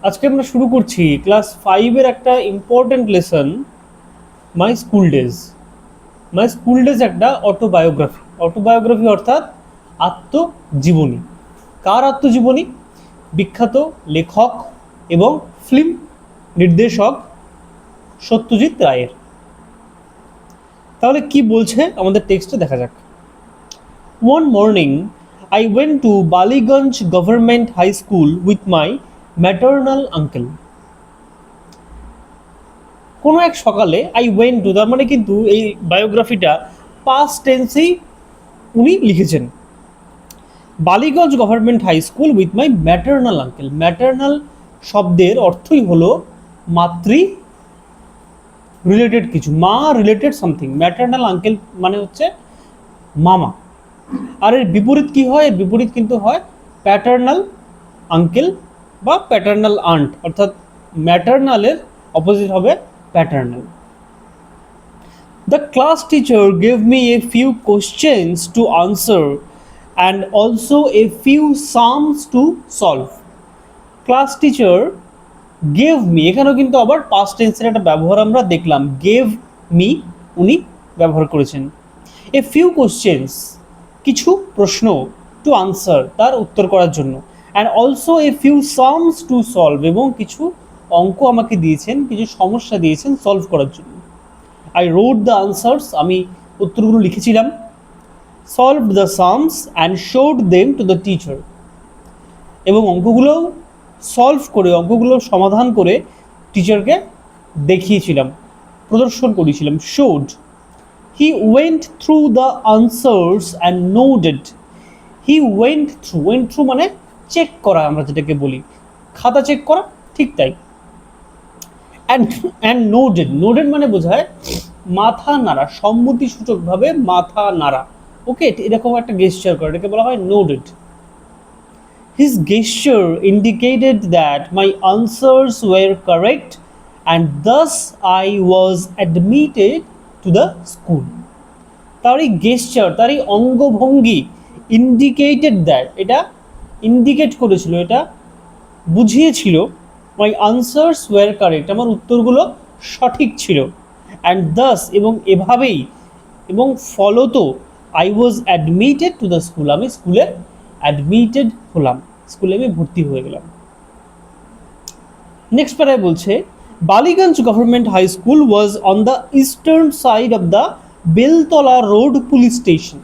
আজকে আমরা শুরু করছি ক্লাস 5-এর একটা important lesson, my school days. My school days একটা অটোবায়োগ্রাফি অর্থাৎ আত্মজীবনী। কার আত্মজীবনী? বিখ্যাত লেখক এবং ফিল্ম নির্দেশক সত্যজিৎ রায়ের। তাহলে কি বলছে আমাদের টেক্সটে দেখা যাক। One morning, I went to Baliganj Government High School with my maternal uncle. কোনো এক সকালে আই ওয়েন্ট টু, তার মানে কিন্তু এই বায়োগ্রাফিটা পাস্ট টেন্সেই উনি লিখেছেন। Ballygunge government high school with my maternal uncle. Maternal শব্দের অর্থই হলো মাতৃ রিলেটেড কিছু, মা রিলেটেড সামথিং। ম্যাটার্নাল আঙ্কেল মানে হচ্ছে মামা। আর এর বিপরীত কি হয়? এর বিপরীত কিন্তু হয় প্যাটার্নাল আঙ্কেল বা প্যাটার্নাল আন্ট, অর্থাৎ ম্যাটার্নালের অপোজিট হবে paternal. The class teacher gave me a few questions to answer and also a few sums to solve. Class teacher gave me, এখানেও কিন্তু আবার past tense এর একটা ব্যবহার আমরা দেখলাম। gave me উনি ব্যবহার করেছেন। a few questions, কিছু প্রশ্ন, to answer তার উত্তর করার জন্য, and also a few sums to solve, এবং কিছু অঙ্ক আমাকে দিয়েছেন, কিছু সমস্যা দিয়েছেন সলভ করার জন্য। I wrote the answers, আমি উত্তরগুলো লিখেছিলাম। solved the sums and showed them to the teacher, এবং অঙ্কগুলো সলভ করে, অঙ্কগুলো সমাধান করে টিচারকে দেখিয়েছিলাম, প্রদর্শন করেছিলাম। showed. He went through the answers and noted. He went through মানে চেক করা, আমরা যেটাকে বলি খাতা চেক করা, ঠিক তাই। and noted মানে বোঝায় মাথা নাড়া, সম্মতিসূচকভাবে মাথা নাড়া। ওকে, এরকম একটা গেস্টার করে, এটাকে বলা হয় noted. His gesture indicated that my answers were correct and thus I was admitted to the school. তার এই গেস্টার, তার এই অঙ্গভঙ্গি ইন্ডিকেটেড দ্যাট, এটা ইন্ডিকেট করেছিল, এটা বুঝিয়েছিল মাই আনসার্স ওয়ার কারেক্ট, আমার উত্তরগুলো সঠিক ছিল। অ্যান্ড দাস, এবং এভাবেই, এবং ফলত I was admitted to the school, আমি স্কুলে অ্যাডমিটেড হলাম, স্কুলে আমি ভর্তি হয়ে গেলাম। নেক্সট প্যারায় বলছে Ballygunge government high school was on the eastern side of the Beltala road police station.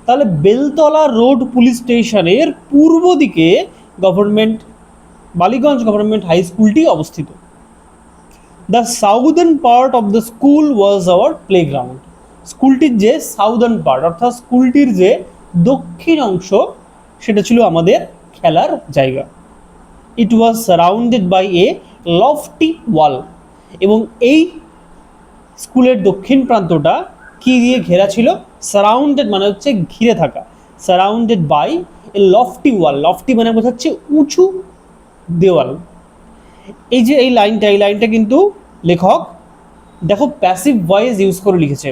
তাহলে বেলতলা রোড পুলিশ স্টেশনের পূর্ব দিকে বালিগঞ্জ গভর্নমেন্ট হাই স্কুলটি অবস্থিত। The southern part of the school was our playground. স্কুলটির যে সাউদার্ন পার্ট, অর্থাৎ স্কুলটির যে দক্ষিণ অংশ, সেটা ছিল আমাদের খেলার জায়গা। ইট ওয়াজ সারাউন্ডেড বাই এ লফটি ওয়াল, এবং এই স্কুলের দক্ষিণ প্রান্তটা কি দিয়ে ঘেরা ছিল? সারাউন্ডেড মানে হচ্ছে ঘিরে থাকা, surrounded by a lofty wall. Lofty মানে বোঝাচ্ছে উঁচু দেওয়াল। এই যে এই লাইনটা কিন্তু লেখক দেখো প্যাসিভ ভয়েস ইউজ করে লিখেছে।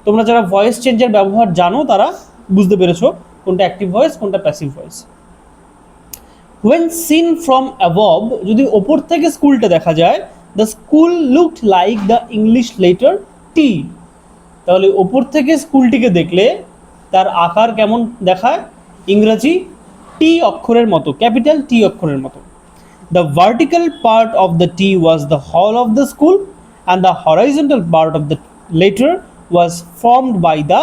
তোমরা যারা ভয়েস চেঞ্জের ব্যবহার জানো তারা বুঝতে পেরেছো কোনটা অ্যাক্টিভ ভয়েস, কোনটা passive voice. When seen from above, যদি ওপর থেকে স্কুলটা দেখা যায়, the school looked like the English letter T. তাহলে ওপর থেকে স্কুলটিকে দেখলে তার আকার কেমন দেখায়? ইংরেজি টি অক্ষরের মতো, ক্যাপিটাল টি অক্ষরের মতো। The vertical part of the T was the hall of the school and the horizontal part of the letter was formed by the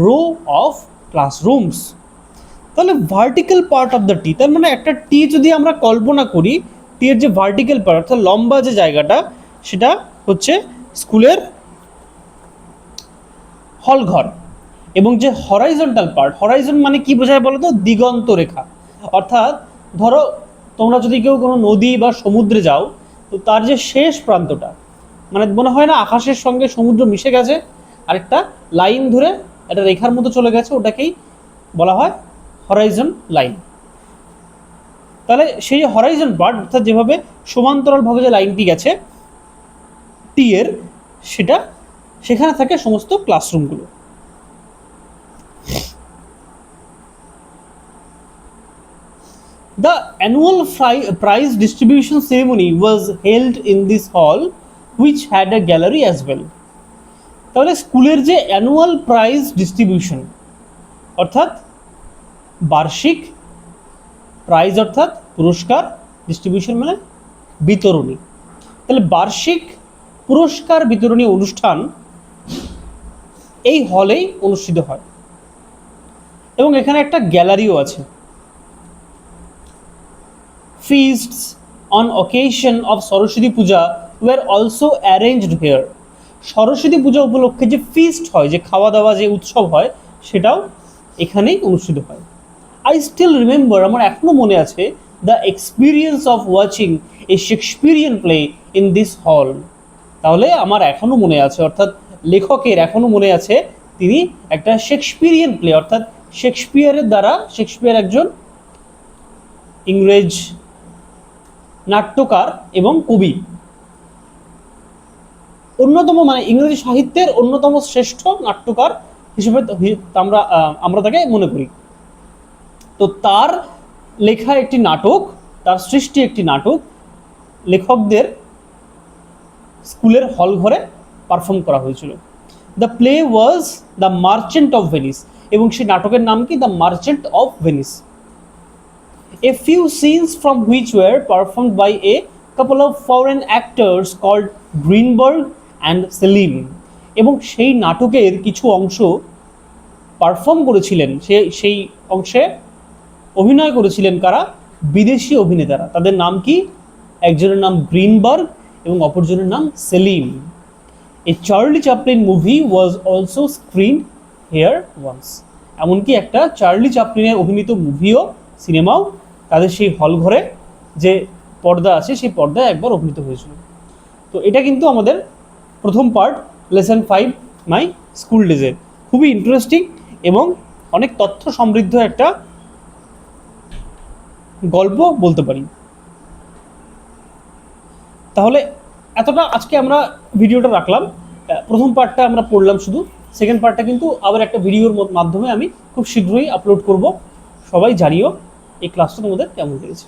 row of classrooms. তাহলে ভার্টিক্যাল পার্ট অফ দ্য টি, তার মানে একটা টি যদি আমরা কল্পনা করি, টি এর যে ভার্টিক্যাল পার্ট অর্থাৎ লম্বা যে জায়গাটা, সেটা হচ্ছে স্কুলের হলঘর, এবং যে হরাইজন্টাল পার্ট, হরাইজন মানে কি বোঝায় বলো তো? দিগন্ত রেখা। অর্থাৎ ধরো তোমরা যদি কেউ কোনো নদী বা সমুদ্রে যাও, তো তার যে শেষ প্রান্তটা, মানে মনে হয় না আকাশের সঙ্গে সমুদ্র মিশে গেছে, আরেকটা লাইন ধরে একটা রেখার মতো চলে গেছে, ওটাকেই বলা হয় হরাইজন লাইন। তাহলে সেই হরাইজন পার্ট, অর্থাৎ যেভাবে সমান্তরালভাবে যে লাইনটি গেছে টি এর, সেটা সেখানে থাকে সমস্ত ক্লাসরুমগুলো। The annual prize distribution ceremony was held in this hall, which had a gallery as well. তাহলে স্কুলের যে অ্যানুয়াল প্রাইজ ডিস্ট্রিবিউশন অর্থাৎ বার্ষিক প্রাইজ অর্থাৎ পুরস্কার, ডিস্ট্রিবিউশন মানে বিতরণী, তাহলে বার্ষিক পুরস্কার বিতরণী অনুষ্ঠান এই হলেই অনুষ্ঠিত হয় এবং এখানে একটা গ্যালারিও আছে। Feasts on occasion of Saraswati Puja were also arranged here. Saraswati পূজা উপলক্ষে যে ফিস্ট হয়, যে খাওয়া দাওয়া যে উৎসব হয়, সেটাও এখানেই অনুষ্ঠিত হয়। আই স্টিল রিমেম্বার, আমার এখনো মনে আছে, the experience of watching a Shakespearean play in this হল। তাহলে আমার এখনো মনে আছে, অর্থাৎ লেখকের এখনো মনে আছে, তিনি একটা শেক্সপিয়ারিয়ান প্লে অর্থাৎ শেক্সপিয়ারের দ্বারা, শেক্সপিয়ার একজন ইংরেজ নাট্যকার এবং কবি, অন্যতম মানে ইংরেজি সাহিত্যের অন্যতম শ্রেষ্ঠ নাট্যকার হিসেবে আমরা তাকে মনে করি। তো তার লেখা একটি নাটক, তার সৃষ্টি একটি নাটক লেখকদের স্কুলের হল ঘরে পারফর্ম করা হয়েছিল। The play was the merchant of Venice, এবং সেই নাটকের নাম কি? The merchant of Venice. A few scenes from which were performed by a couple of foreign actors called Greenberg and Selim, এবং সেই নাটকের কিছু অংশ পারফর্ম করেছিলেন, সেই অংশে অভিনয় করেছিলেন কারা? বিদেশি অভিনেতারা। তাদের নাম কি? একজনের নাম গ্রিনবার্গ এবং অপরজনের নাম Salim. A Charlie Chaplin movie was also screened here once, এমনকি একটা চার্লি চ্যাপলিনের অভিনীত মুভিও, সিনেমাও তাদের সেই হল ঘরে যে পর্দা আছে সেই পর্দায় একবার অভিনীত হয়েছিল। তো এটা কিন্তু আমাদের প্রথম পার্ট, লেসন 5 মাই স্কুল ডেজের। খুবই ইন্টারেস্টিং এবং অনেক তথ্য সমৃদ্ধ একটা গল্প বলতে পারি। তাহলে এতটা আজকে আমরা ভিডিওটা রাখলাম। প্রথম পার্টটা আমরা পড়লাম শুধু, সেকেন্ড পার্টটা কিন্তু আবার একটা ভিডিওর মাধ্যমে আমি খুব শীঘ্রই আপলোড করব। সবাই জানিও এই ক্লাসটা তোমাদের কেমন লেগেছে।